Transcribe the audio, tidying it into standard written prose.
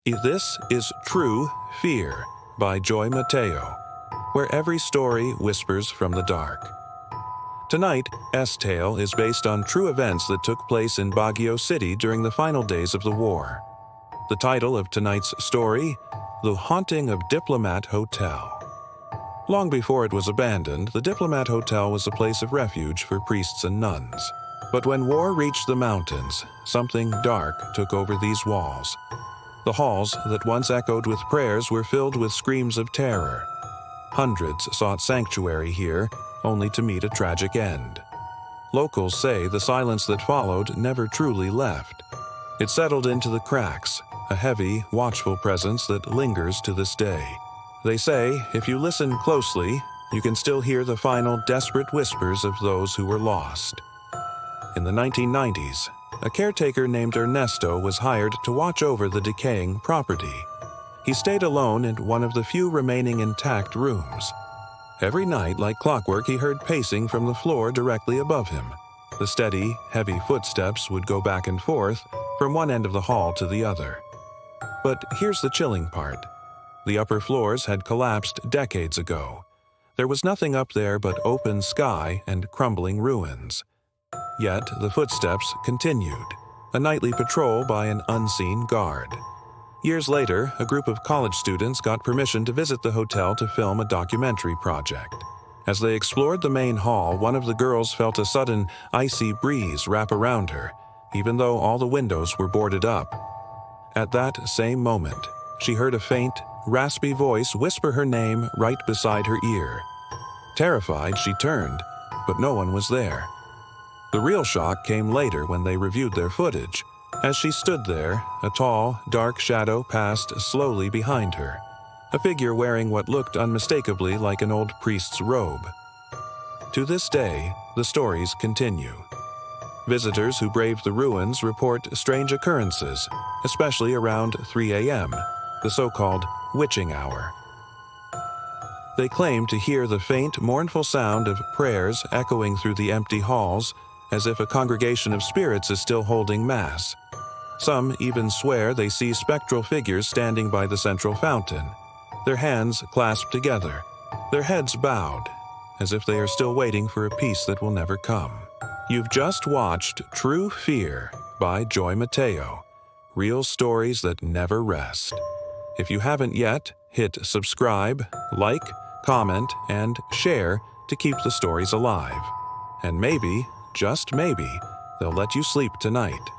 This is True Fear by Joy Mateo, where every story whispers from the dark. Tonight, S-Tale is based on true events that took place in Baguio City during the final days of the war. The title of tonight's story, The Haunting of Diplomat Hotel. Long before it was abandoned, the Diplomat Hotel was a place of refuge for priests and nuns. But when war reached the mountains, something dark took over these walls. The halls that once echoed with prayers were filled with screams of terror. Hundreds sought sanctuary here, only to meet a tragic end. Locals say the silence that followed never truly left. It settled into the cracks, a heavy, watchful presence that lingers to this day. They say, if you listen closely, you can still hear the final desperate whispers of those who were lost. In the 1990s, a caretaker named Ernesto was hired to watch over the decaying property. He stayed alone in one of the few remaining intact rooms. Every night, like clockwork, he heard pacing from the floor directly above him. The steady, heavy footsteps would go back and forth from one end of the hall to the other. But here's the chilling part. The upper floors had collapsed decades ago. There was nothing up there but open sky and crumbling ruins. Yet the footsteps continued, a nightly patrol by an unseen guard. Years later, a group of college students got permission to visit the hotel to film a documentary project. As they explored the main hall, one of the girls felt a sudden, icy breeze wrap around her, even though all the windows were boarded up. At that same moment, she heard a faint, raspy voice whisper her name right beside her ear. Terrified, she turned, but no one was there. The real shock came later when they reviewed their footage. As she stood there, a tall, dark shadow passed slowly behind her, a figure wearing what looked unmistakably like an old priest's robe. To this day, the stories continue. Visitors who braved the ruins report strange occurrences, especially around 3 a.m., the so-called witching hour. They claim to hear the faint, mournful sound of prayers echoing through the empty halls, as if a congregation of spirits is still holding Mass. Some even swear they see spectral figures standing by the central fountain, their hands clasped together, their heads bowed, as if they are still waiting for a peace that will never come. You've just watched True Fear by Joy Mateo, real stories that never rest. If you haven't yet, hit subscribe, like, comment, and share to keep the stories alive. And maybe, just maybe, they'll let you sleep tonight.